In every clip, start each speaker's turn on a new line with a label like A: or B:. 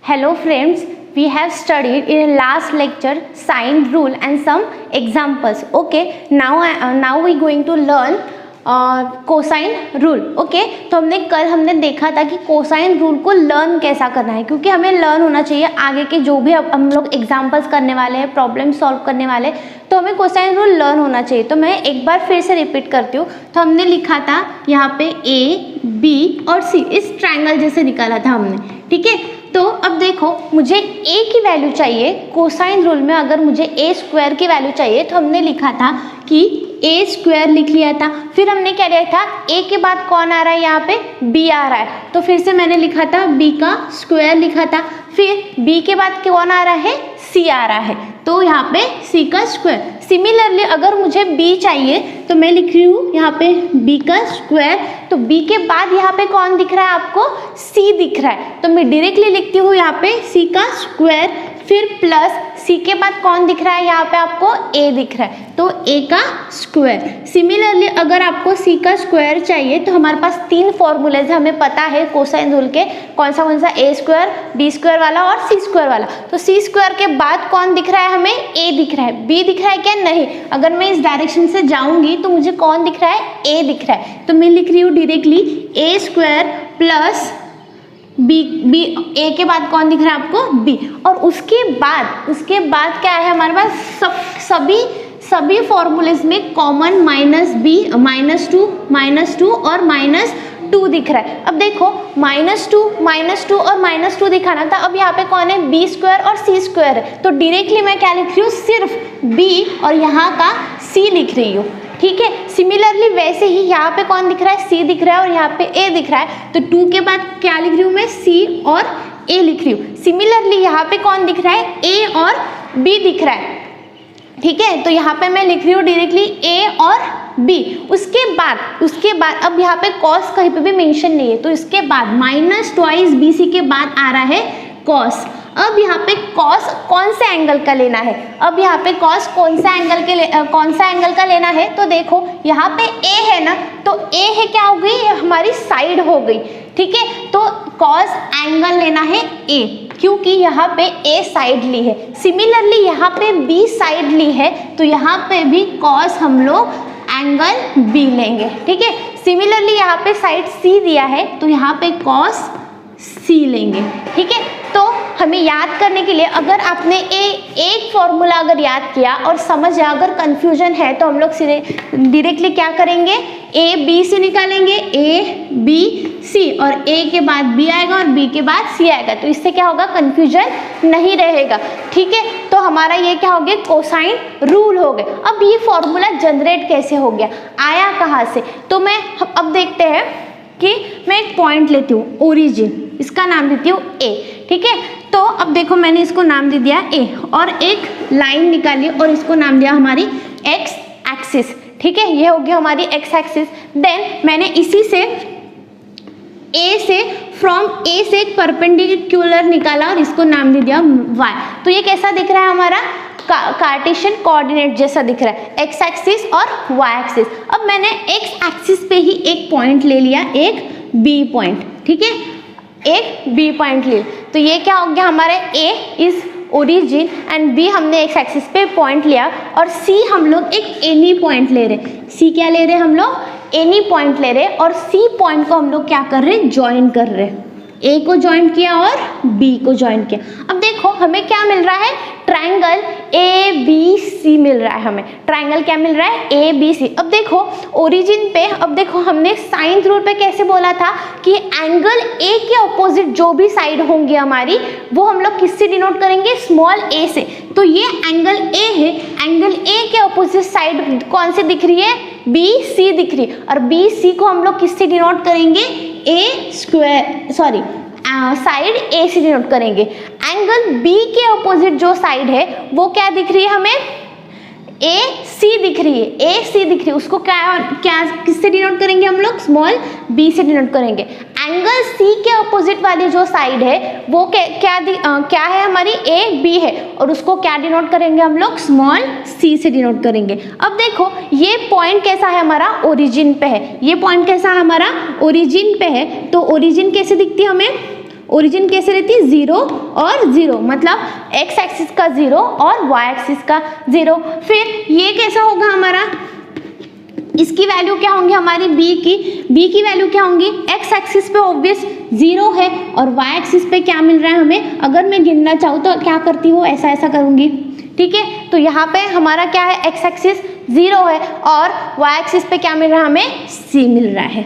A: Hello friends, we have studied in last lecture sine rule and some examples. Okay, now we going to learn cosine rule. Okay, तो हमने देखा था कि cosine rule को learn कैसा करना है, क्योंकि हमें लर्न होना चाहिए आगे के जो भी हम लोग एग्जांपल्स करने वाले हैं, प्रॉब्लम सॉल्व करने वाले, तो हमें कोसाइन रूल लर्न होना चाहिए. तो मैं एक बार फिर से रिपीट करती हूँ. तो हमने लिखा था यहाँ पे ए बी और सी, इस ट्रायंगल जैसे निकाला था हमने. ठीक है, तो अब देखो मुझे a की वैल्यू चाहिए. कोसाइन रूल में अगर मुझे a स्क्वायर की वैल्यू चाहिए तो हमने लिखा था कि a स्क्वायर लिख लिया था. फिर हमने क्या लिया था, a के बाद कौन आ रहा है, यहाँ पे b आ रहा है, तो फिर से मैंने लिखा था b का स्क्वायर लिखा था. फिर b के बाद कौन आ रहा है, c आ रहा है, तो यहाँ पे c का स्क्वायर. सिमिलरली अगर मुझे b चाहिए तो मैं लिख रही हूँ यहाँ पे b का स्क्वायर. तो b के बाद यहाँ पे कौन दिख रहा है आपको, c दिख रहा है, तो मैं डायरेक्टली लिखती हूँ यहाँ पे c का स्क्वायर. फिर प्लस c के बाद कौन दिख रहा है, यहाँ पे आपको a दिख रहा है, तो a का स्क्वायर. सिमिलरली अगर आपको c का स्क्वायर चाहिए तो हमारे पास तीन फॉर्मूलेज हमें पता है कोसाइन रूल के, कौन सा a स्क्वायर, b स्क्वायर वाला और c स्क्वायर वाला. तो c स्क्वायर के बाद कौन दिख रहा है, हमें a दिख रहा है. b दिख रहा है क्या, नहीं. अगर मैं इस डायरेक्शन से जाऊंगी तो मुझे कौन दिख रहा है, a दिख रहा है, तो मैं लिख रही हूँ directly a square plus b a के बाद कौन दिख रहा है आपको, बी. और उसके बाद क्या है हमारे पास, सभी फॉर्मूलेज में कॉमन -2 और -2 दिख रहा है. अब देखो -2 और -2 दिखाना था. अब यहाँ पे कौन है, बी स्क्वायर और सी स्क्वायर है, तो डायरेक्टली मैं क्या लिख रही हूँ, सिर्फ बी और यहाँ का सी लिख रही हूँ. ठीक है, सिमिलरली वैसे ही यहाँ पे कौन दिख रहा है, c दिख रहा है और यहाँ पे a दिख रहा है, तो 2 के बाद क्या लिख रही हूँ मैं, c और a लिख रही हूँ. सिमिलरली यहाँ पे कौन दिख रहा है, a और b दिख रहा है. ठीक है, तो यहाँ पे मैं लिख रही हूँ डायरेक्टली a और b. उसके बाद अब यहाँ पे cos कहीं पे भी मेंशन नहीं है, तो इसके बाद -2 bc के बाद आ रहा है cos. अब यहाँ पे cos कौन से एंगल का लेना है, अब यहाँ पे cos कौन सा एंगल का लेना है, तो देखो यहाँ पे a है ना, तो a है क्या हो गई, हमारी साइड हो गई. ठीक है, तो cos एंगल लेना है a, क्योंकि यहाँ पे a साइड ली है. सिमिलरली यहाँ पे b साइड ली है, तो यहाँ पे भी cos हम लोग एंगल b लेंगे. ठीक है, सिमिलरली यहाँ पे साइड c दिया है, तो यहाँ पे cos c लेंगे. ठीक है, तो हमें याद करने के लिए अगर आपने एक फॉर्मूला अगर याद किया और समझ जाए, अगर कंफ्यूजन है तो हम लोग सीधे डायरेक्टली क्या करेंगे, a b से निकालेंगे, a b c, और a के बाद b आएगा और b के बाद c आएगा, तो इससे क्या होगा, कंफ्यूजन नहीं रहेगा. ठीक है, तो हमारा ये क्या हो गया, कोसाइन रूल हो गया. अब ये फॉर्मूला जनरेट कैसे हो गया, आया कहाँ से, तो मैं अब देखते हैं कि मैं एक पॉइंट लेती हूँ ओरिजिन, इसका नाम देती हूँ a. ठीक है, तो अब देखो मैंने इसको नाम दे दिया a, और एक लाइन निकाली और इसको नाम दिया हमारी x एक्सिस. ठीक है, ये हो गया हमारी x एक्सिस. देन मैंने इसी से फ्रॉम a से एक परपेंडिकुलर निकाला और इसको नाम दे दिया y. तो ये कैसा दिख रहा है, हमारा कार्टेशियन कोऑर्डिनेट जैसा दिख रहा है, x एक्सिस और y एक्सिस. अब मैंने x एक्सिस पे ही एक पॉइंट ले लिया, एक b पॉइंट. ठीक है, एक b पॉइंट ले, तो ये क्या हो गया, हमारे a is origin and b हमने x एक्सिस पे पॉइंट लिया, और c हम लोग एक एनी पॉइंट ले रहे. c क्या ले रहे, हम लोग एनी पॉइंट ले रहे, और c पॉइंट को हम लोग क्या कर रहे, ज्वाइन कर रहे. a को ज्वाइन किया और b को ज्वाइन किया. अब देखो हमें क्या मिल रहा है, ट्रायंगल ABC मिल रहा है. हमें ट्रायंगल क्या मिल रहा है, ABC. अब देखो ओरिजिन पे, अब देखो हमने साइन रूल पे कैसे बोला था कि एंगल A के ऑपोजिट जो भी साइड होंगी हमारी, वो हम लोग किससे डिनोट करेंगे, स्मॉल a से. तो ये एंगल A है, एंगल A के ऑपोजिट साइड कौन सी दिख रही है, BC दिख रही है, और BC को हम लोग किससे डिनोट करेंगे, साइड A से डिनोट करेंगे. एंगल B के ऑपोजिट जो साइड है वो क्या दिख रही है हमें, AC दिख रही है, उसको क्या किससे डिनोट करेंगे हम लोग, स्मॉल b से डिनोट करेंगे. एंगल C के अपोजिट वाली जो साइड है वो क्या है हमारी, AB है, और उसको क्या डिनोट करेंगे हम लोग, स्मॉल c से डिनोट करेंगे. अब देखो ये पॉइंट कैसा है हमारा, ओरिजिन पे है. ये पॉइंट कैसा है हमारा, ओरिजिन पे है. तो ओरिजिन कैसे दिखती है हमें, ओरिजिन कैसे रहती है, 0 और 0, मतलब x एक्सिस का 0 और y एक्सिस का 0। फिर ये कैसा होगा हमारा, इसकी वैल्यू क्या होंगी हमारी b की वैल्यू क्या होंगी, x एक्सिस पे ऑब्वियस 0 है और y एक्सिस पे क्या मिल रहा है हमें, अगर मैं गिनना चाहूँ तो क्या करती हूँ, ऐसा ऐसा करूँगी, ठीक है। तो यहाँ पे हमारा क्या है, x एक्सिस 0 है और y एक्सिस पे क्या मिल रहा है हमें, c मिल रहा है।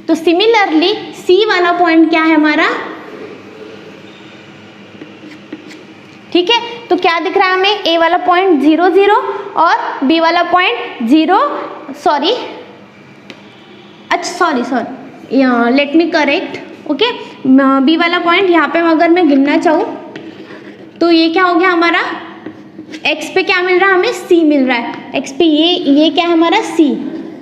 A: तो सिमिलरली c वाला पॉइंट क्या है हमारा, ठीक है। तो क्या दिख रहा है हमें, a वाला पॉइंट 0 0 और b वाला point 0, sorry let me correct, okay. b वाला पॉइंट यहाँ पे अगर मैं गिनना चाहूँ तो ये क्या हो गया हमारा, x पे क्या मिल रहा है हमें, c मिल रहा है, x पे ये क्या है हमारा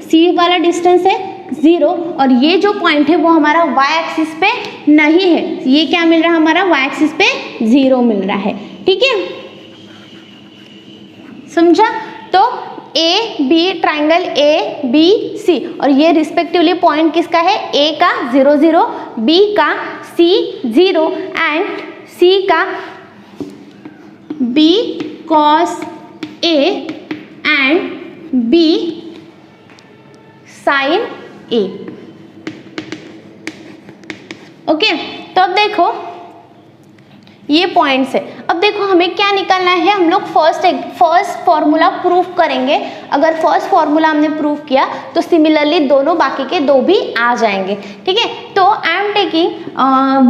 A: c वाला डिस्टेंस है 0 और ये जो पॉइंट है वो हमारा y एक्सिस पे नहीं है, ये क्या मिल रहा है हमारा, y एक्सिस पे 0 मिल रहा है, ठीक है, समझा। तो A B triangle A B C और ये रिस्पेक्टिवली पॉइंट किसका है, ए का 0 0, बी का c 0 एंड c का b cos a and b sin a, okay. तो अब देखो ये पॉइंट्स है, अब देखो हमें क्या निकालना है, हम लोग फर्स्ट फॉर्मूला प्रूफ करेंगे। अगर फर्स्ट फॉर्मूला हमने प्रूफ किया तो सिमिलरली दोनों बाकी के दो भी आ जाएंगे, ठीक है। तो I am taking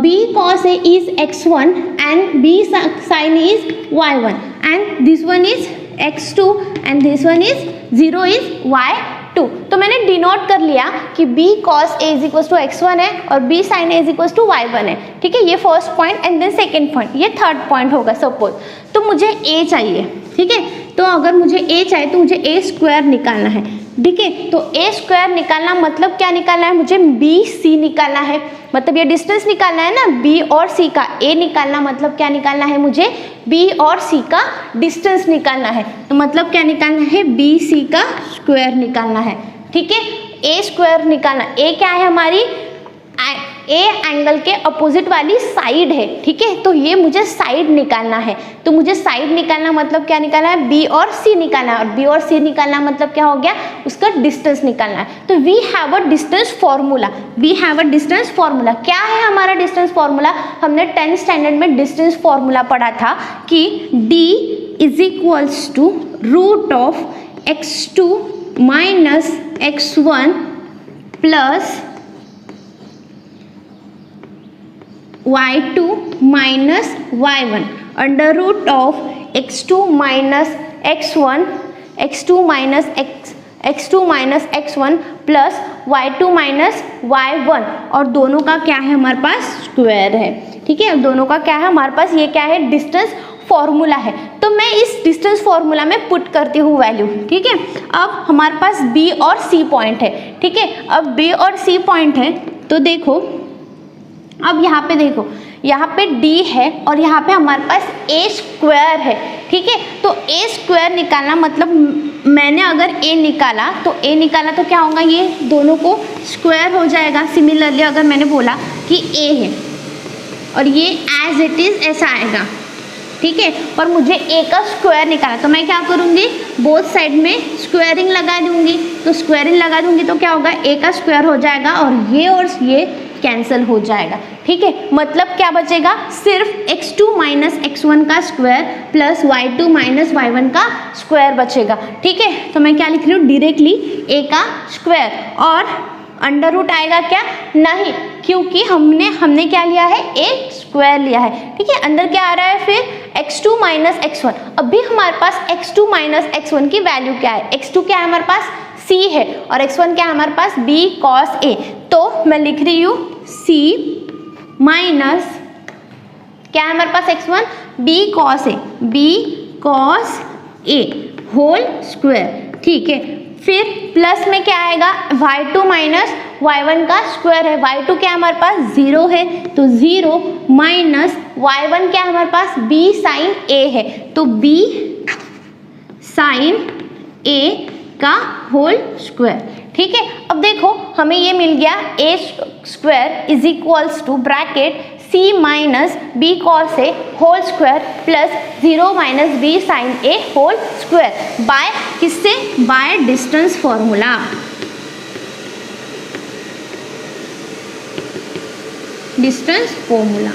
A: b cos a is x1 and b sin is y1 and this one is x2 and this one is 0 is y2। तो मैंने डिनोट कर लिया कि b cos a is equal to x1 है और b sin a is equal to y1 है, ठीक है। ये first point and then second point, ये थर्ड पॉइंट होगा सपोज। तो मुझे a चाहिए, ठीक है। तो अगर मुझे a चाहिए तो मुझे a स्क्वायर निकालना है, ठीक है। तो a स्क्वायर निकालना मतलब क्या निकालना है, मुझे b c निकालना है, मतलब ये डिस्टेंस निकालना है ना b और c का। a निकालना मतलब क्या निकालना है, मुझे b और c का डिस्टेंस निकालना है, तो मतलब क्या निकालना है, b c का स्क्वायर निकालना है, ठीक है। a स्क्वायर निकालना, a क्या है हमारी, ए एंगल के अपोजिट वाली साइड है, ठीक है। तो ये मुझे साइड निकालना है, तो मुझे साइड निकालना मतलब क्या निकालना है, बी और सी निकालना है और बी और सी निकालना मतलब क्या हो गया, उसका डिस्टेंस निकालना है। तो we have a distance formula, क्या है हमारा डिस्टेंस फॉर्मूला, हमने 10th स्टैंडर्ड में डिस्टेंस फॉर्मूला पढ़ा था कि d is equals to root of x2 minus x1 plus y2 minus y1 under root of x2 minus x1 x2 minus x1 plus y2 minus y1 और दोनों का क्या है हमारे पास स्क्वायर है, ठीक है। दोनों का क्या है हमारे पास, ये क्या है, डिस्टेंस फॉर्मूला है। तो मैं इस डिस्टेंस फॉर्मूला में पुट करती हूँ वैल्यू, ठीक है। अब हमारे पास b और c पॉइंट है, ठीक है। अब b और c पॉइंट है तो देखो, अब यहाँ पे देखो, यहाँ पे d है और यहाँ पे हमारे पास a स्क्वायर है, ठीक है। तो a स्क्वायर निकालना मतलब मैंने अगर a निकाला तो क्या होगा, ये दोनों को स्क्वायर हो जाएगा। सिमिलरली अगर मैंने बोला कि a है और ये एज इट इज ऐसा आएगा, ठीक है। और मुझे a का स्क्वायर निकाला तो मैं क्या करूँगी, बोथ साइड में स्क्वायरिंग लगा दूंगी। तो स्क्वायरिंग लगा दूंगी तो क्या होगा, a का स्क्वायर हो जाएगा और ये कैंसिल हो जाएगा, ठीक है। मतलब क्या बचेगा, सिर्फ x2 माइनस x1 का square plus y2 minus y1 का स्क्वायर बचेगा, ठीक है। तो मैं क्या लिख रही हूँ, डायरेक्टली a का स्क्वायर और अंडर रूट आएगा क्या, नहीं, क्योंकि हमने क्या लिया है, a स्क्वायर लिया है, ठीक है। अंदर क्या आ रहा है फिर, x2 माइनस x1। अभी हमारे पास x2 माइनस x1 की वैल्यू क्या है, x2 क्या है हमारे पास, c है और x1 क्या है हमारे पास, b cos a। तो मैं लिख रही हूँ c माइनस क्या है हमारे पास x1, b cos a whole square, ठीक है। फिर प्लस में क्या आएगा, y2 माइनस y1 का स्क्वायर है, y2 क्या है हमारे पास, 0 है, तो 0 माइनस y1 क्या है हमारे पास, b sin a है, तो b sin a का होल स्क्वायर, ठीक है। अब देखो हमें ये मिल गया a square is equals to bracket c minus b cos a whole square plus 0 minus b sine a whole square by किससे, by distance formula, distance formula.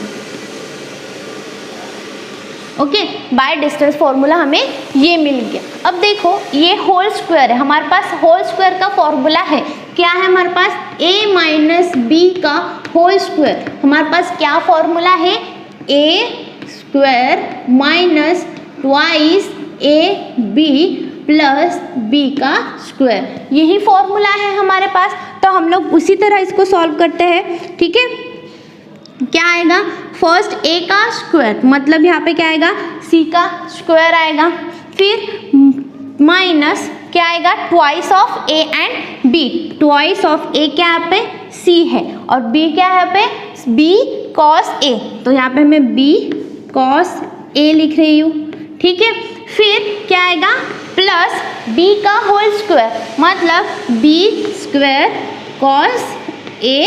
A: Okay, by distance formula हमें ये मिल गया। अब देखो ये होल स्क्वायर है, हमारे पास होल स्क्वायर का फॉर्मूला है, क्या है हमारे पास, a माइनस बी का होल स्क्वायर। हमारे पास क्या फॉर्मूला है, a square minus twice A B plus B का स्क्वायर, यही फॉर्मूला है हमारे पास। तो हम लोग उसी तरह इसको सॉल्व करते हैं। ठीक है, क्या आएगा, फर्स्ट a का स्क्वायर मतलब यहाँ पे क्या आएगा, c का स्क्वायर आएगा, फिर माइनस क्या आएगा, twice of a and b, twice of a क्या यहाँ पे c है और b क्या है यहाँ पे b cos a, तो यहाँ पे मैं b cos a लिख रही हूँ। ठीक है, फिर क्या आएगा, प्लस b का होल स्क्वायर मतलब b square cos a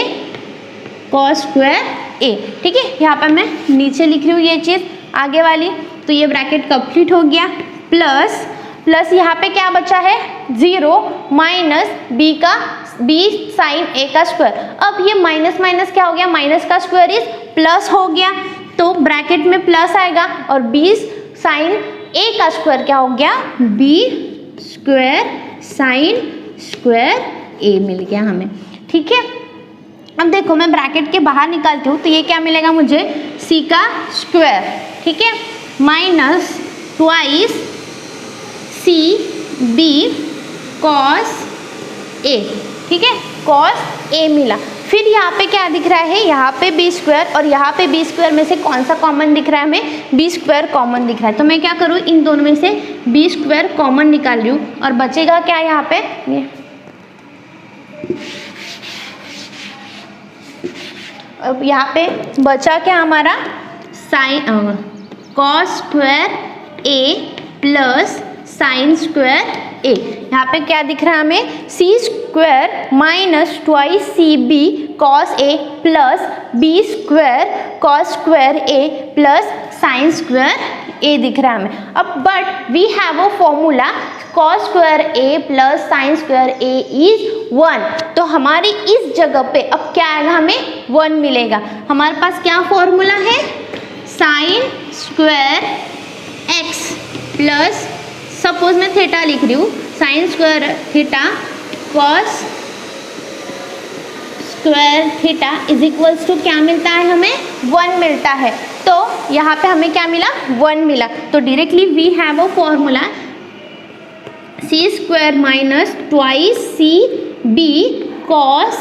A: cos square a। ठीक है, यहाँ पर मैं नीचे लिख रही हूँ ये चीज़ आगे वाली, तो ये ब्रैकेट कंप्लीट हो गया, प्लस प्लस यहाँ पे क्या बचा है, 0 माइनस b साइन a का स्क्वायर। अब ये माइनस माइनस क्या हो गया, माइनस का स्क्वायर इज प्लस हो गया, तो ब्रैकेट में प्लस आएगा और b साइन a का स्क्वायर क्या हो गया, b square sine square a मिल गया हमें। ठीक है, अब देखो मैं ब्रैकेट के बाहर निकालती हूँ तो ये क्या मिलेगा मुझे, c का स्क्वायर, ठीक है, minus twice C B cos a, ठीक है, कॉस ए मिला। फिर यहाँ पे क्या दिख रहा है, यहाँ पे बी स्क्वायर और यहाँ पे बी स्क्वायर में से कौन सा कॉमन दिख रहा है हमें, बी स्क्वायर कॉमन दिख रहा है, तो मैं क्या करूँ, इन दोनों में से बी स्क्वायर कॉमन निकाल रही हूँ और बचेगा क्या यहाँ पे, ये अब यहाँ पे बचा क्या हमारा, sine cos square a plus sine square a. यहाँ पे क्या दिख रहा है हमें, c square minus twice C B cos A plus B square cos square a plus sine square a दिख रहा है हमें। अब but we have a formula cos square a plus sine square a is 1, तो हमारी इस जगह पे अब क्या आएगा, हमें 1 मिलेगा। हमारे पास क्या फॉर्मूला है, sine square X plus, suppose मैं थीटा लिख रही हूँ, sine square theta cos square theta is equals to क्या मिलता है हमें, 1 मिलता है। तो यहाँ पे हमें क्या मिला, 1 मिला, तो directly we have a formula C square minus twice C B cos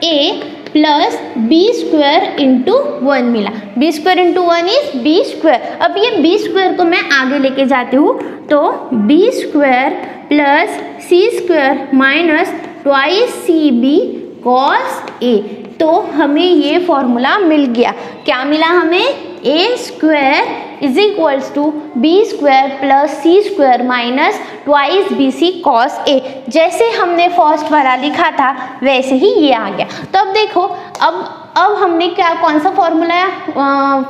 A: A plus B square into 1 मिला, B square into 1 is B square. अब ये बी स्क्वायर को मैं आगे लेके जाती हूँ, तो b square plus C square minus twice C B cos a, तो हमें ये फॉर्मूला मिल गया। क्या मिला हमें, a square is equals to B square plus C square minus twice B C cos a. जैसे हमने फर्स्ट वाला लिखा था वैसे ही ये आ गया। तो अब देखो, अब हमने क्या, कौन सा फॉर्मूला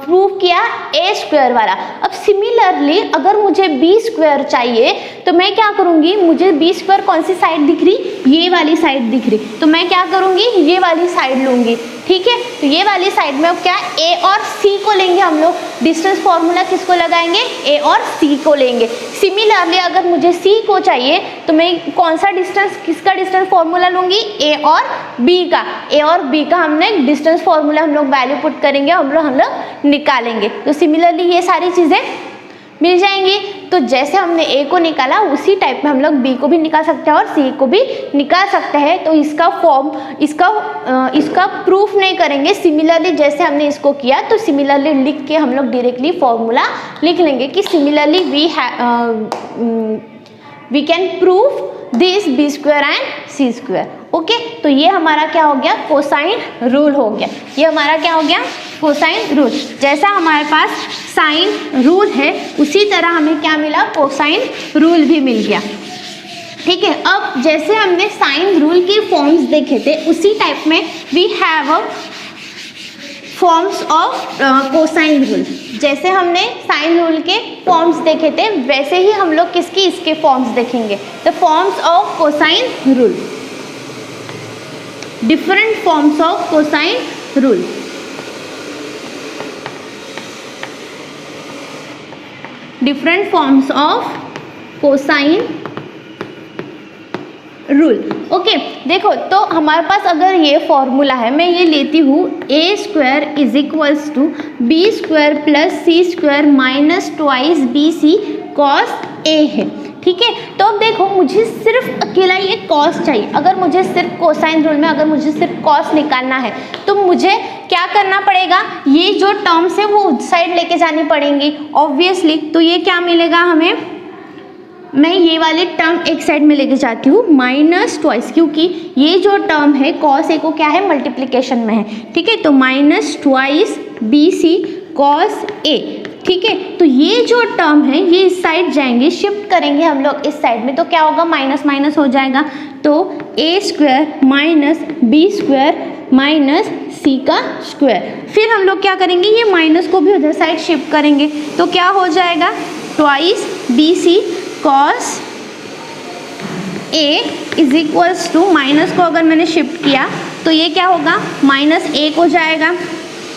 A: प्रूव किया, ए स्क्वायर वाला। अब सिमिलरली अगर मुझे बी स्क्वायर चाहिए तो मैं क्या करूँगी, मुझे बी स्क्वायर कौन सी साइड दिख रही, ये वाली साइड दिख रही, तो मैं क्या करूँगी, ये वाली साइड लूँगी। ठीक है, तो ये वाली साइड में अब क्या, ए और सी को लेंगे हम लोग, डिस्टेंस फॉर्मूला किसको लगाएंगे, ए और सी को लेंगे। सिमिलरली अगर मुझे सी को चाहिए तो मैं कौन सा डिस्टेंस, किसका डिस्टेंस फॉर्मूला लूँगी, ए और बी का। ए और बी का हमने डिस्टेंस फॉर्मूला हम लोग वैल्यू पुट करेंगे, हम लोग निकालेंगे। तो सिमिलरली ये सारी चीज़ें मिल जाएंगी। तो जैसे हमने ए को निकाला उसी टाइप में हम लोग बी को भी निकाल सकते हैं और सी को भी निकाल सकते हैं। तो इसका फॉर्म, इसका प्रूफ नहीं करेंगे, सिमिलरली जैसे हमने इसको किया तो सिमिलरली लिख के हम लोग डायरेक्टली फॉर्मूला लिख लेंगे कि similarly we can prove this B square and C square. Okay, तो ये हमारा क्या हो गया, कोसाइन रूल हो गया। ये हमारा क्या हो गया, कोसाइन रूल। जैसा हमारे पास साइन रूल है उसी तरह हमें क्या मिला, कोसाइन रूल भी मिल गया। ठीक है, अब जैसे हमने साइन रूल के फॉर्म्स देखे थे उसी टाइप में we have a forms of cosine rule. जैसे हमने साइन रूल के फॉर्म्स देखे थे वैसे ही हम लोग इसके फॉर्म्स देखेंगे। The forms of cosine rule, different forms of cosine rule. Different forms of cosine rule. Okay, देखो तो हमारे पास अगर ये फॉर्मूला है, मैं ये लेती हूँ a square is equals to B square plus C square minus twice B C cos a है, ठीक है। तो अब देखो मुझे सिर्फ अकेला ये कॉस चाहिए। अगर मुझे सिर्फ कोसाइन रूल में अगर मुझे सिर्फ कॉस निकालना है तो मुझे क्या करना पड़ेगा, ये जो टर्म्स है वो उस साइड लेके जानी पड़ेंगी ऑब्वियसली। तो ये क्या मिलेगा हमें, मैं ये वाले टर्म एक साइड में लेके जाती हूँ माइनस ट्वाइस, क्योंकि ये जो टर्म है कॉस ए को क्या है मल्टीप्लिकेशन में है, ठीक है। तो minus twice B C cos a, ठीक है। तो ये जो टर्म है ये इस साइड जाएंगे, शिफ्ट करेंगे हम लोग इस साइड में, तो क्या होगा माइनस माइनस हो जाएगा। तो a square minus b square minus c का स्क्वायर। फिर हम लोग क्या करेंगे, ये माइनस को भी उधर साइड शिफ्ट करेंगे, तो क्या हो जाएगा twice B C cos A is equals to, minus को अगर मैंने शिफ्ट किया तो ये क्या होगा माइनस एक हो जाएगा,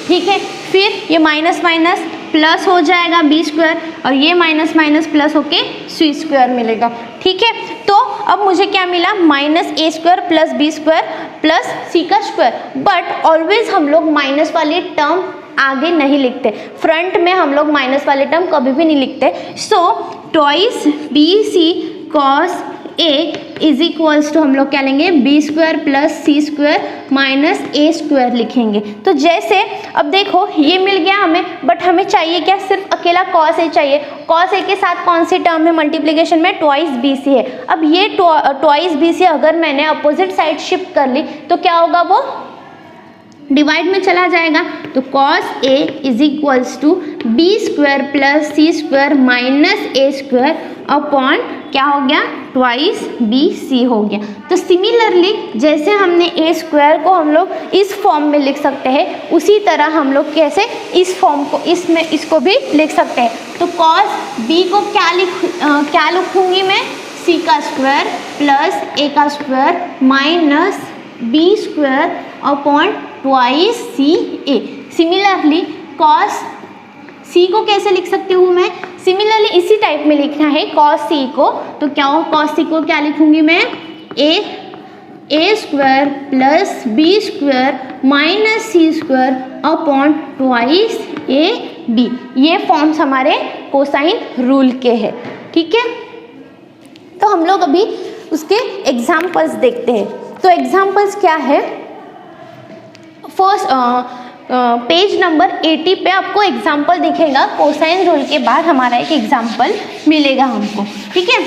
A: ठीक है। फिर ये माइनस माइनस प्लस हो जाएगा बी स्क्वायर, और ये माइनस माइनस प्लस होके सी स्क्वायर मिलेगा, ठीक है। तो अब मुझे क्या मिला, माइनस ए square plus B square plus c का स्क्वायर। बट ऑलवेज हम लोग माइनस वाली टर्म आगे नहीं लिखते, फ्रंट में हम लोग माइनस वाले टर्म कभी भी नहीं लिखते। So twice B C cos A is equals to हम लोग क्या लेंगे, बी स्क्वायर प्लस सी स्क्वायर माइनस ए स्क्वायर लिखेंगे। तो जैसे अब देखो ये मिल गया हमें, बट हमें चाहिए क्या, सिर्फ अकेला कॉस ए चाहिए। कॉस ए के साथ कौन सी टर्म है मल्टीप्लिकेशन में, ट्वाइस बी सी है। अब ये ट्वाइस बी सी अगर मैंने अपोजिट साइड शिफ्ट कर ली तो क्या होगा, वो डिवाइड में चला जाएगा। तो cos A is equals to B square plus C square minus A square upon क्या हो गया, ट्वाइस बी सी हो गया। तो सिमिलरली जैसे हमने ए स्क्वायर को हम लोग इस फॉर्म में लिख सकते हैं, उसी तरह हम लोग कैसे इस फॉर्म को इसको भी लिख सकते हैं। तो कॉस बी को क्या लिखूंगी मैं, सी का स्क्वायर प्लस ए का square minus b square upon twice c a. Similarly cos c को कैसे लिख सकती हूँ मैं, सिमिलरली इसी टाइप में लिखना है कॉस सी को। तो क्या हो, कॉस सी को क्या लिखूंगी मैं, a square plus B square minus c square upon twice A b. ये फॉर्म्स हमारे कोसाइन रूल के हैं, ठीक है। तो हम लोग अभी उसके एग्जाम्पल्स देखते हैं। तो एग्जाम्पल्स क्या है, फर्स्ट पेज नंबर 80 पे आपको एग्जाम्पल दिखेगा, कोसाइन रूल के बाद हमारा एक एग्जाम्पल मिलेगा हमको, ठीक है।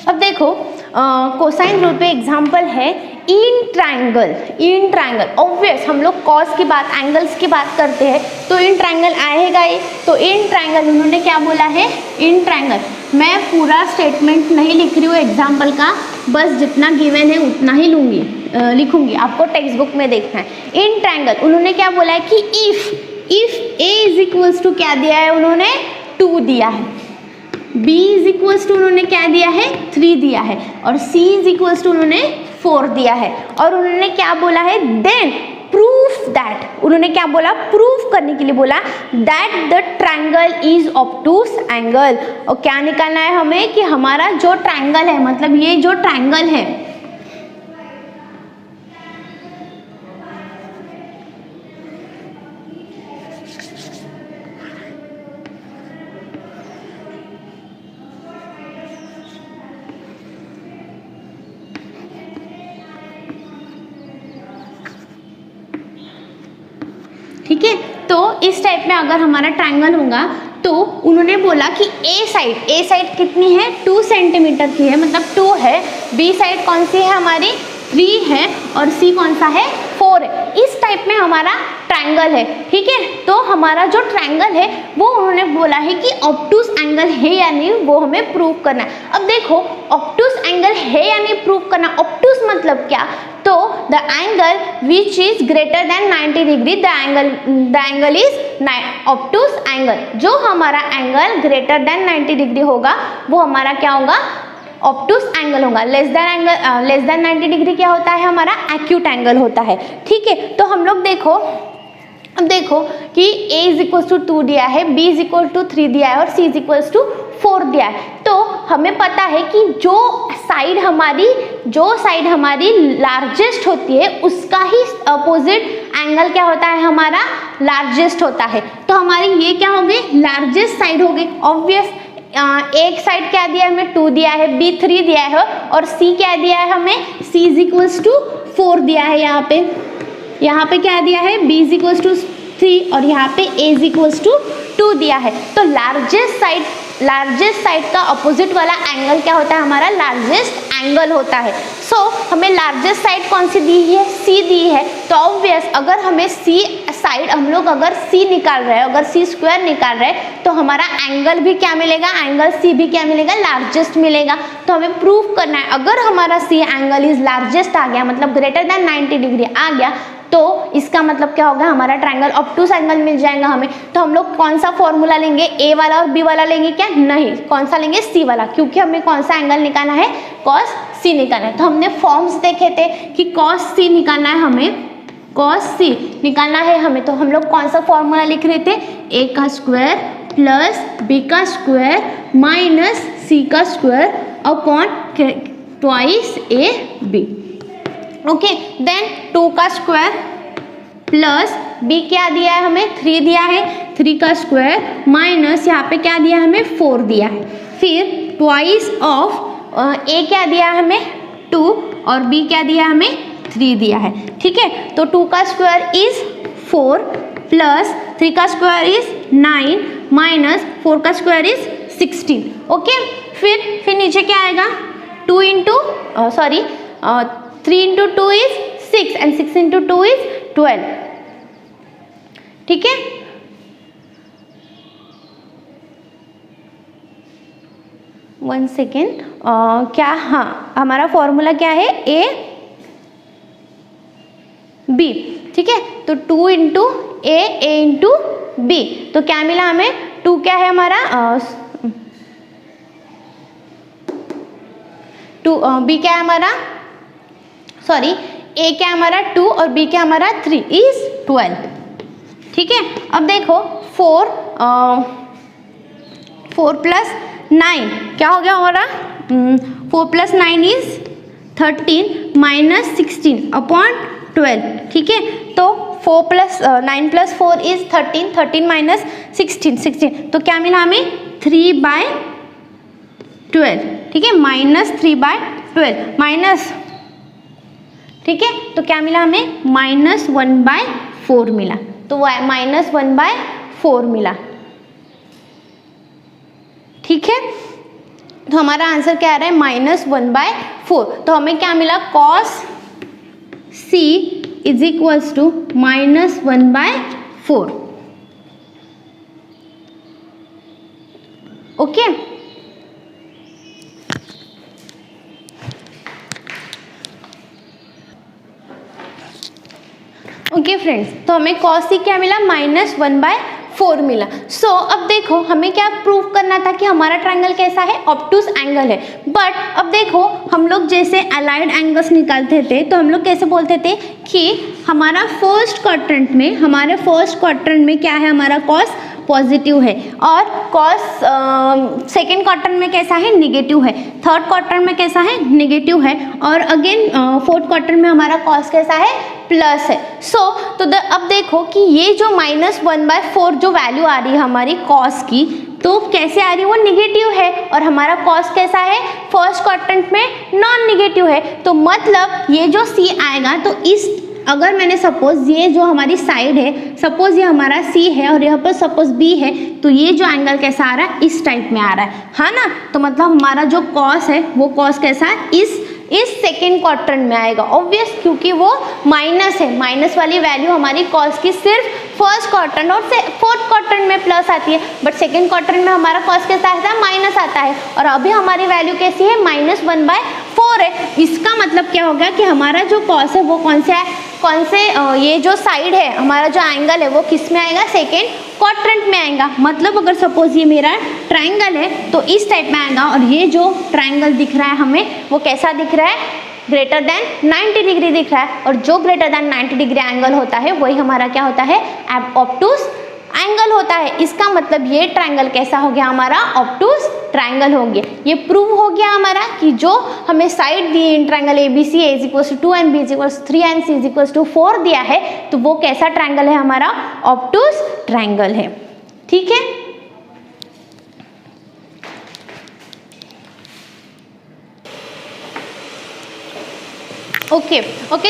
A: अब देखो कोसाइन रूल पे एग्जाम्पल है इन ट्रायंगल। ऑब्वियस हम लोग कॉस की बात, एंगल्स की बात करते हैं तो इन ट्रायंगल आएगा ही। तो इन ट्रायंगल उन्होंने क्या बोला है, इन ट्रायंगल। मैं पूरा स्टेटमेंट नहीं लिख रही हूँ एग्जाम्पल का, बस जितना गिवन है उतना ही लिखूंगी, आपको टेक्स्ट बुक में देखना है। इन ट्रायंगल उन्होंने क्या बोला है कि if A is equals to क्या दिया है उन्होंने, 2 दिया है, b इज इक्वल्स टू उन्होंने क्या दिया है, 3 दिया है, और c इज इक्वल्स टू उन्होंने 4 दिया है। और उन्होंने क्या बोला है, देन प्रूफ दैट, उन्होंने क्या बोला, प्रूफ करने के लिए बोला that the triangle is obtuse angle. और क्या निकालना है हमें कि हमारा जो ट्रायंगल है, मतलब ये जो ट्रायंगल है ठीक है। तो इस टाइप में अगर हमारा ट्रायंगल होगा तो उन्होंने बोला कि ए साइड कितनी है, 2 सेंटीमीटर की है, मतलब 2 है। बी साइड कौन सी है हमारी, 3 है, और सी कौन सा है, 4 4 है, इस टाइप में हमारा ट्रायंगल है, ठीक है। तो हमारा जो ट्रायंगल है वो उन्होंने बोला है कि ऑब्टूस एंगल है या नहीं, वो हमें प्रूव करना है। अब देखो ऑब्टूस एंगल है या नहीं प्रूव करना, ऑब्टूस मतलब क्या, तो the angle which is greater than 90 degree, the angle is obtuse angle. जो हमारा एंगल ग्रेटर देन 90 डिग्री होगा वो हमारा क्या होगा, ऑब्टूस एंगल होगा। लेस देन 90 डिग्री क्या होता है, हमारा एक्यूट एंगल होता है, ठीक है। तो हम लोग देखो, अब देखो कि a इज इक्वल टू 2 दिया है, b इज इक्वल टू 3 दिया है और c इज इक्वल टू 4 दिया है। तो हमें पता है कि जो साइड हमारी लार्जेस्ट होती है उसका ही अपोजिट एंगल क्या होता है, हमारा लार्जेस्ट होता है। तो हमारी ये क्या हो गई, लार्जेस्ट साइड हो गई। ऑब्वियस एक साइड क्या दिया है हमें, 2 दिया है, b 3 दिया है और c क्या दिया है हमें, c इज इक्वल टू 4 दिया है। यहाँ पे क्या दिया है, b इज इक्वल टू 3 और यहाँ पे a इज इक्वल टू 2 दिया है। तो लार्जेस्ट साइड का अपोजिट वाला एंगल क्या होता है, हमारा लार्जेस्ट एंगल होता है। सो हमें लार्जेस्ट साइड कौन सी दी है, c दी है। तो ऑब्वियस अगर हमें c साइड, हम लोग अगर c निकाल रहे हैं, अगर c स्क्वायर निकाल रहे हैं, तो हमारा एंगल भी क्या मिलेगा, एंगल c भी क्या मिलेगा, लार्जेस्ट मिलेगा। तो हमें प्रूव करना है, अगर हमारा c एंगल इज लार्जेस्ट आ गया, मतलब ग्रेटर देन 90 डिग्री आ गया, तो इसका मतलब क्या होगा, हमारा ट्रायंगल ऑब्टूस एंगल मिल जाएगा हमें। तो हम लोग कौन सा फॉर्मूला लेंगे, a वाला और b वाला लेंगे क्या, नहीं, कौन सा लेंगे, c वाला, क्योंकि हमें कौन सा एंगल निकालना है, cos c निकालना है। तो हमने फॉर्म्स देखे थे कि cos c निकालना है हमें, cos c निकालना है हमें। तो हम लोग कौन सा फॉर्मूला लिख रहे थे, a का स्क्वायर प्लस b का स्क्वायर माइनस c का square upon twice ab। Okay, then 2 का स्क्वायर प्लस b क्या दिया है हमें, 3 दिया है, 3 का स्क्वायर माइनस यहाँ पे क्या दिया है हमें, 4 दिया है। फिर ट्वाइस ऑफ a क्या दिया है हमें, 2 और b क्या दिया है हमें, 3 दिया है, ठीक है। तो 2 का स्क्वायर इज 4 प्लस 3 का स्क्वायर इज 9 माइनस 4 का स्क्वायर इज 16। ओके, फिर नीचे क्या आएगा, 3 into 2 is 6 and 6 into 2 is 12, ठीक है। वन सेकेंड, क्या, हाँ हमारा फॉर्मूला क्या है, a b, ठीक है। तो 2 इंटू a इंटू b, तो क्या मिला हमें, 2 क्या है हमारा, b क्या है हमारा, सॉरी a क्या हमारा 2 और b क्या हमारा 3 इज 12, ठीक है। अब देखो 4 प्लस 9 क्या हो गया हमारा, 4 प्लस 9 इज 13 माइनस 16 अपॉन 12, ठीक है। तो 9 प्लस 4 इज 13, 13 माइनस 16, तो क्या मिला हमें, 3/12, ठीक है, माइनस 3/12 माइनस, ठीक है। तो क्या मिला हमें, -1/4 मिला, तो वो -1/4 मिला, ठीक है। तो हमारा आंसर क्या आ रहा है, -1/4। तो हमें क्या मिला, cos c is equals to -1/4। Okay, okay friends, तो हमें cos c क्या मिला, -1/4 मिला। सो अब देखो हमें क्या प्रूव करना था कि हमारा ट्रायंगल कैसा है, ऑब्टूस एंगल है। बट अब देखो हम लोग जैसे अलाइड एंगल्स निकालते थे तो हम लोग कैसे बोलते थे कि हमारा फर्स्ट क्वाड्रेंट में क्या है, हमारा cos पॉजिटिव है और cos सेकेंड क्वाड्रेंट में कैसा है, निगेटिव है, थर्ड क्वाड्रेंट में कैसा है, निगेटिव है, और अगेन फोर्थ क्वाड्रेंट में हमारा cos कैसा है, प्लस है। तो अब देखो कि ये जो -1/4 जो वैल्यू आ रही है हमारी cos की, तो कैसे आ रही है, वो निगेटिव है, और हमारा cos कैसा है, फर्स्ट क्वाड्रेंट में नॉन निगेटिव है। तो मतलब ये जो c आएगा, तो इस, अगर मैंने सपोज ये जो हमारी साइड है, सपोज ये हमारा c है और यहाँ पर सपोज b है, तो ये जो एंगल कैसा आ रहा है, इस टाइप में आ रहा है, हाँ ना। तो मतलब हमारा जो cos है वो cos कैसा है, इस सेकेंड क्वाड्रेंट में आएगा, ऑब्वियस, क्योंकि वो माइनस है, माइनस वाली वैल्यू हमारी कॉस की सिर्फ फर्स्ट क्वाड्रेंट और फोर्थ क्वाड्रेंट में प्लस आती है, बट सेकेंड क्वाड्रेंट में हमारा कॉस कैसा आता है, माइनस आता है। और अभी हमारी वैल्यू कैसी है, -1/4 है। इसका मतलब क्या हो गया कि हमारा जो कॉस है वो कौन से ये जो साइड है, हमारा जो एंगल है वो किस में आएगा, सेकेंड क्वाड्रेंट में आएगा। मतलब अगर सपोज ये मेरा ट्राइंगल है तो इस टाइप में आएगा, और ये जो ट्राइंगल दिख रहा है हमें वो कैसा दिख रहा है, ग्रेटर देन 90 डिग्री दिख रहा है। और जो ग्रेटर देन 90 डिग्री एंगल होता है वही हमारा क्या होता है, ऑब्टूस एंगल होता है। इसका मतलब ये ट्राइंगल कैसा हो गया, हमारा ऑब्टूस ट्राइंगल हो गया। ये प्रूव हो गया हमारा कि जो हमें side the in triangle ABC A = 2 and B = 3 and C = 4 दिया है, तो वो कैसा ट्राइंगल है, हमारा ऑब्टूस ट्राइंगल है। ठीक है, okay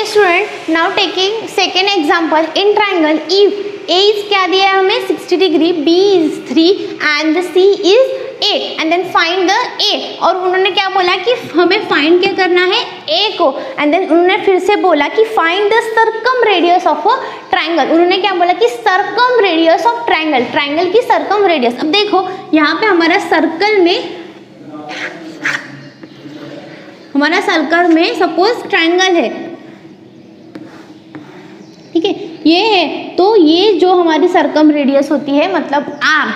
A: student, now taking second example in triangle, if A is क्या दिया है हमें 60 degree, B is 3 and C is 8 and then find the A। और उन्होंने क्या बोला कि हमें फाइंड क्या करना है, A को, एंड देन उन्होंने फिर से बोला कि find the circum radius of a triangle. उन्होंने क्या बोला कि circum radius of triangle, triangle की सर्कम रेडियस। अब देखो यहाँ पे हमारा सर्कल में सपोज ट्राइंगल है, ठीक है, ये है, तो ये जो हमारी सर्कम रेडियस होती है, मतलब R,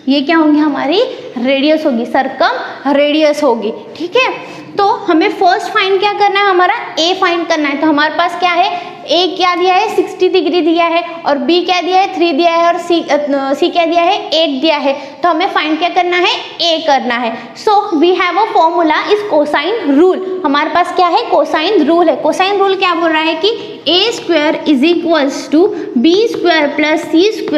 A: ये क्या होगी, हमारी रेडियस होगी, सर्कम रेडियस होगी। ठीक है, तो हमें फर्स्ट फाइंड क्या करना है, हमारा A फाइंड करना है। तो हमारे पास क्या है, A क्या दिया है, 60 डिग्री दिया है, और B क्या दिया है, 3 दिया है, और C क्या दिया है, 8 दिया है। तो हमें फाइंड क्या करना है, A करना है। So we have a formula is cosine rule. हमारे पास क्या है, कोसाइन रूल है। कोसाइन रूल क्या बोल रहा है कि A² = B² + C² -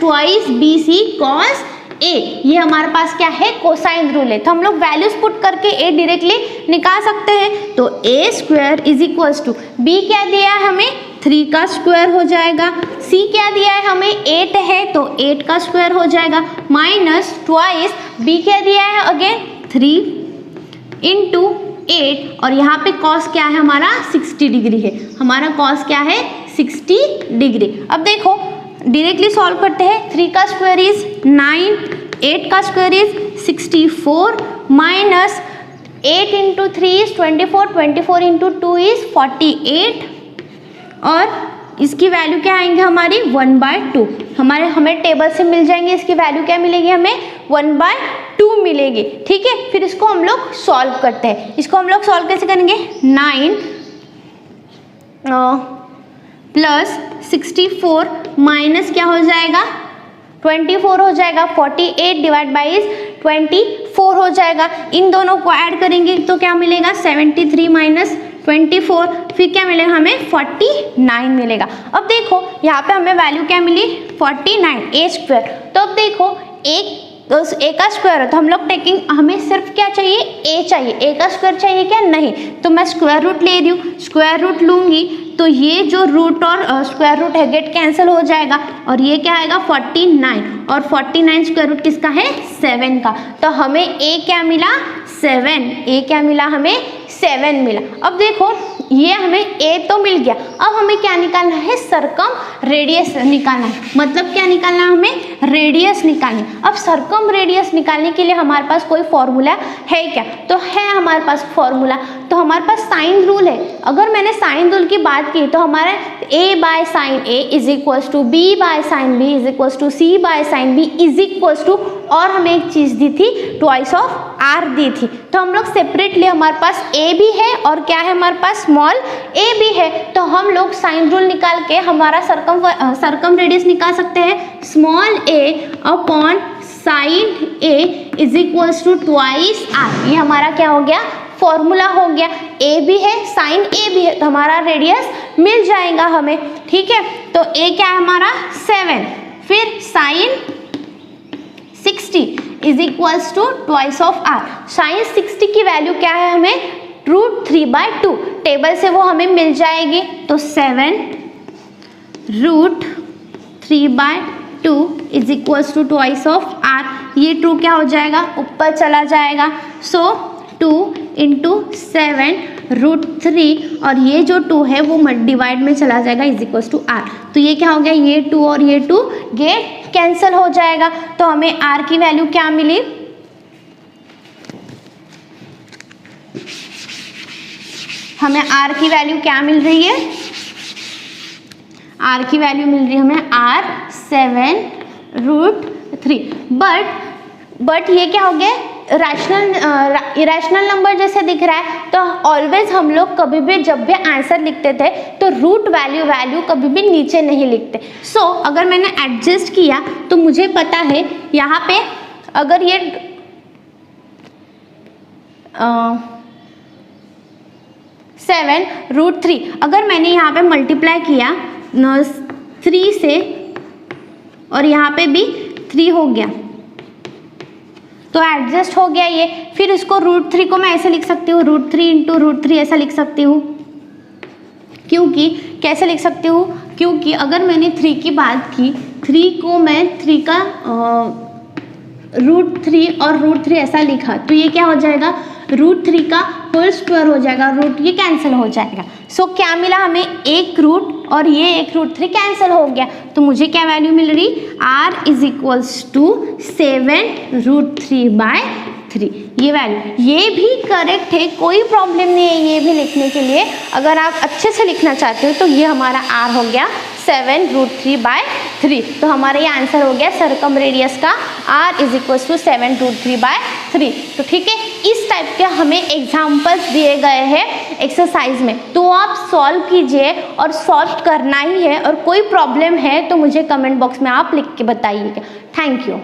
A: 2 BC cos A। ये हमारे पास क्या है, कोसाइन रूल है। तो हम लोग वैल्यूज पुट करके A डायरेक्टली निकाल सकते हैं। तो A² = B क्या दिया है हमें, 3 का स्क्वायर हो जाएगा, C क्या दिया है हमें, 8 है, तो 8 का स्क्वायर हो जाएगा, -2 B क्या दिया है, अगेन 3 × 8, और यहाँ पे कॉस क्या है हमारा, 60 डिग्री है। हमारा कॉस क्या है, 60 डिग्री। अब देखो डायरेक्टली सॉल्व करते हैं। 3 का स्क्वायर इज 9, 8 का स्क्वायर इज 64, -8 × 3 इज 24, 24 × 2 इज 48, और इसकी वैल्यू क्या आएंगे हमारी, 1/2। हमें टेबल से मिल जाएंगे, इसकी वैल्यू क्या मिलेगी हमें, 1/2 मिलेगी। ठीक है, फिर इसको हम लोग सॉल्व करते हैं। इसको हम लोग सॉल्व कैसे करेंगे, 9 + 64 माइनस क्या हो जाएगा, 24 हो जाएगा, 48 / 24 हो जाएगा। इन दोनों को ऐड करेंगे तो क्या मिलेगा, 73 - 24, फिर क्या मिलेगा हमें, 49 मिलेगा। अब देखो यहाँ पे हमें वैल्यू क्या मिली, 49, A²। तो अब देखो A का स्क्वायर है, तो हम लोग टेकिंग, हमें सिर्फ क्या चाहिए, A चाहिए, A का स्क्वायर चाहिए क्या, नहीं, तो मैं स्क्वायर रूट ले रही हूँ। स्क्वायर रूट लूँगी तो ये जो रूट और स्क्वायर रूट है गेट कैंसिल हो जाएगा, और ये क्या आएगा, 49, और 49 स्क्वायर रूट किसका है, 7 का। तो हमें A क्या मिला, 7, A क्या मिला हमें, 7 मिला। अब देखो ये हमें A तो मिल गया, अब हमें क्या निकालना है, सर्कम रेडियस निकालना है। मतलब क्या निकालना है हमें, रेडियस निकालनी। अब सर्कम रेडियस निकालने के लिए हमारे पास कोई फॉर्मूला है क्या, तो है हमारे पास फॉर्मूला। तो हमारे पास साइन रूल है। अगर मैंने साइन रूल की बात की तो हमारा A/sin A = B/sin B = C/sin B और हमें एक चीज़ दी थी, 2 R दी थी। तो हम लोग सेपरेटली, हमारे पास A भी है और क्या है हमारे पास, स्मॉल a भी है। तो हम लोग साइन रूल निकाल के हमारा सर्कम रेडियस निकाल सकते हैं। Small a/sin A = 2 R। ये हमारा क्या हो गया, फॉर्मूला हो गया। a भी है, साइन a भी है, तो हमारा रेडियस मिल जाएगा हमें। ठीक है, तो a क्या है हमारा, 7, फिर साइन 60 = 2 R। साइन 60 की वैल्यू क्या है हमें, √3/2। टेबल से वो हमें मिल जाएगी, तो 7 √3/2 = 2 R। ये 2 क्या हो जाएगा, ऊपर चला जाएगा। सो 2 इंटू 7√3 और ये जो 2 है वो डिवाइड में चला जाएगा इज इक्वल्स टू r। तो ये क्या हो गया, ये 2 और ये 2 ये कैंसिल हो जाएगा। तो हमें r की वैल्यू क्या मिली, हमें r की वैल्यू क्या मिल रही है, r की वैल्यू मिल रही है हमें r 7√3। बट ये क्या हो गया, इरेशनल नंबर जैसे दिख रहा है। तो ऑलवेज हम लोग कभी भी जब भी आंसर लिखते थे तो रूट वैल्यू कभी भी नीचे नहीं लिखते। सो अगर मैंने एडजस्ट किया तो मुझे पता है यहाँ पे अगर ये 7√3 अगर मैंने यहाँ पे मल्टीप्लाई किया 3 से और यहाँ पे भी 3 हो गया तो एडजस्ट हो गया ये। फिर इसको √3 को मैं ऐसे लिख सकती हूँ, √3 इंटू √3 ऐसा लिख सकती हूँ। क्योंकि कैसे लिख सकती हूँ, क्योंकि अगर मैंने 3 की बात की, 3 को मैं 3 का √3 और √3 ऐसा लिखा तो ये क्या हो जाएगा, √3 का होल स्क्वायर हो जाएगा, रूट ये कैंसिल हो जाएगा। सो क्या मिला हमें, एक रूट और ये एक √3 कैंसिल हो गया। तो मुझे क्या वैल्यू मिल रही, r इज इक्वल्स टू 7√3/3 ये वैल्यू। ये भी करेक्ट है, कोई प्रॉब्लम नहीं है ये भी लिखने के लिए। अगर आप अच्छे से लिखना चाहते हो तो ये हमारा r हो गया 7√3/3। तो हमारा ये आंसर हो गया सर्कम रेडियस का r इज इक्वल्स टू 7√3/3। तो ठीक है, इस टाइप के हमें एग्जाम्पल्स दिए गए हैं एक्सरसाइज में, तो आप सॉल्व कीजिए और सॉल्व करना ही है। और कोई प्रॉब्लम है तो मुझे कमेंट बॉक्स में आप लिख के बताइएगा। Thank you.